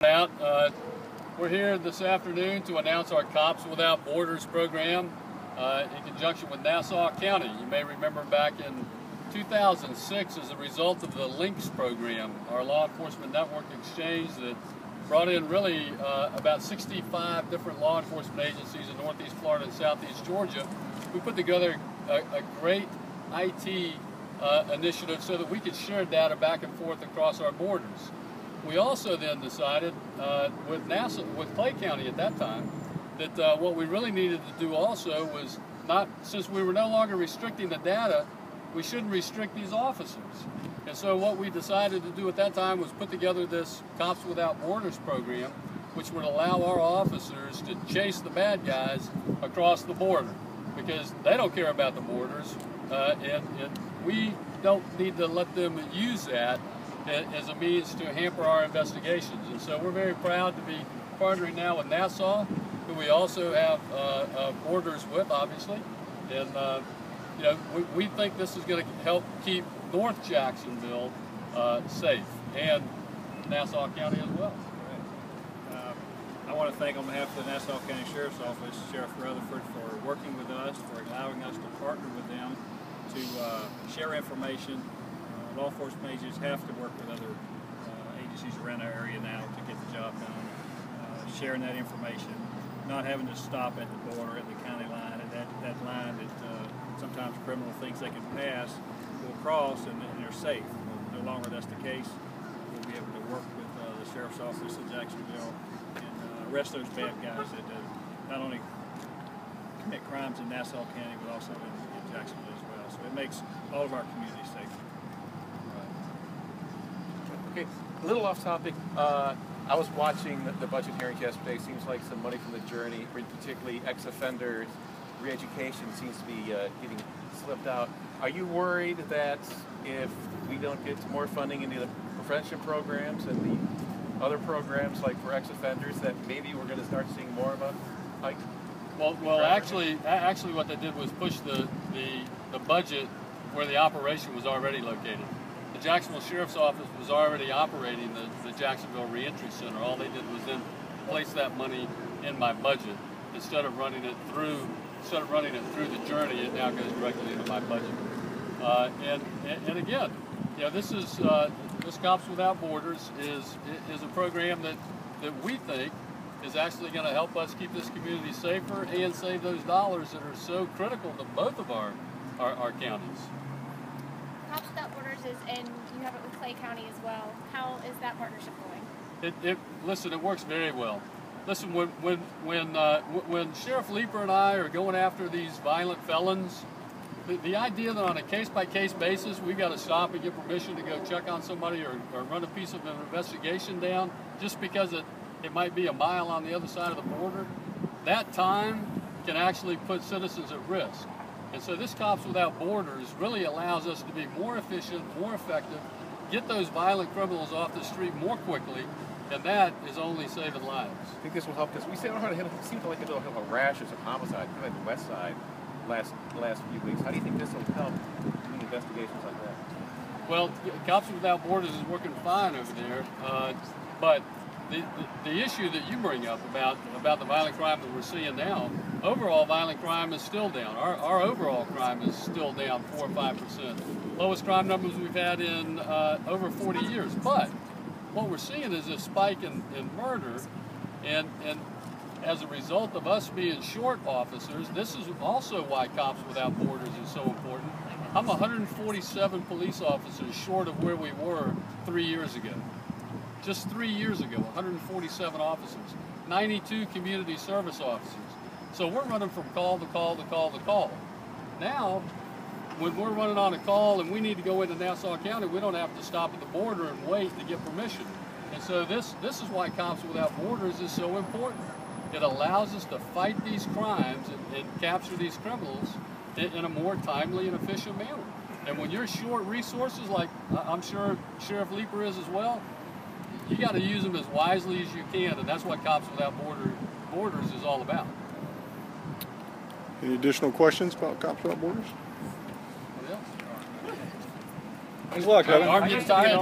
We're here this afternoon to announce our Cops Without Borders program in conjunction with Nassau County. You may remember back in 2006 as a result of the LINKS program, our law enforcement network exchange that brought in really about 65 different law enforcement agencies in Northeast Florida and Southeast Georgia. We put together a great IT initiative so that we could share data back and forth across our borders. We also then decided with Nassau, with Clay County at that time, that what we really needed to do also was since we were no longer restricting the data, we shouldn't restrict these officers. And so what we decided to do at that time was put together this Cops Without Borders program, which would allow our officers to chase the bad guys across the border, because they don't care about the borders, and we don't need to let them use that as a means to hamper our investigations. And so we're very proud to be partnering now with Nassau, who we also have borders with, obviously. And you know, we think this is going to help keep North Jacksonville safe, and Nassau County as well. I want to thank, on behalf of the Nassau County Sheriff's Office, Sheriff Rutherford, for working with us, for allowing us to partner with them to share information. Law enforcement agencies have to work with other agencies around our area now to get the job done. Sharing that information, not having to stop at the border, at the county line, and that line that sometimes criminal thinks they can pass will cross and they're safe. No longer that's the case. We'll be able to work with the Sheriff's Office in Jacksonville and arrest those bad guys that not only commit crimes in Nassau County but also in Jacksonville as well. So it makes all of our communities safer. Okay, a little off topic. I was watching the budget hearings yesterday. Seems like some money from the Journey, particularly ex-offenders, re-education seems to be getting slipped out. Are you worried that if we don't get more funding into the prevention programs and the other programs like for ex-offenders, that maybe we're going to start seeing more of a hike? Well, actually, what they did was push the budget where the operation was already located. The Jacksonville Sheriff's Office was already operating the Jacksonville Reentry Center. All they did was then place that money in my budget instead of running it through the Journey. It now goes directly into my budget. And again, you know, this Cops Without Borders is a program that we think is actually going to help us keep this community safer and save those dollars that are so critical to both of our counties. Cops Without Borders and you have it with Clay County as well. How is that partnership going? Listen, it works very well. Listen, when Sheriff Leeper and I are going after these violent felons, the idea that on a case-by-case basis we've got to stop and get permission to go check on somebody or run a piece of an investigation down just because it might be a mile on the other side of the border, that time can actually put citizens at risk. And so this Cops Without Borders really allows us to be more efficient, more effective, get those violent criminals off the street more quickly, and that is only saving lives. I think this will help, because we seem to like it'll help a rash of homicide, like the West Side last few weeks. How do you think this will help doing investigations like that? Well, Cops Without Borders is working fine over there, but the issue that you bring up about the violent crime that we're seeing now, overall violent crime is still down. Our overall crime is still down 4 or 5%. Lowest crime numbers we've had in over 40 years. But what we're seeing is a spike in murder, and as a result of us being short officers, this is also why Cops Without Borders is so important. I'm 147 police officers short of where we were 3 years ago. Just 3 years ago, 147 officers, 92 community service officers. So we're running from call to call to call to call. Now, when we're running on a call and we need to go into Nassau County, we don't have to stop at the border and wait to get permission. And so this is why Cops Without Borders is so important. It allows us to fight these crimes and capture these criminals in a more timely and efficient manner. And when you're short resources, like I'm sure Sheriff Leeper is as well, you got to use them as wisely as you can, and that's what Cops Without Borders is all about. Any additional questions about Cops Without Borders? Yeah. Thanks a lot, Kevin. Arm gets tired.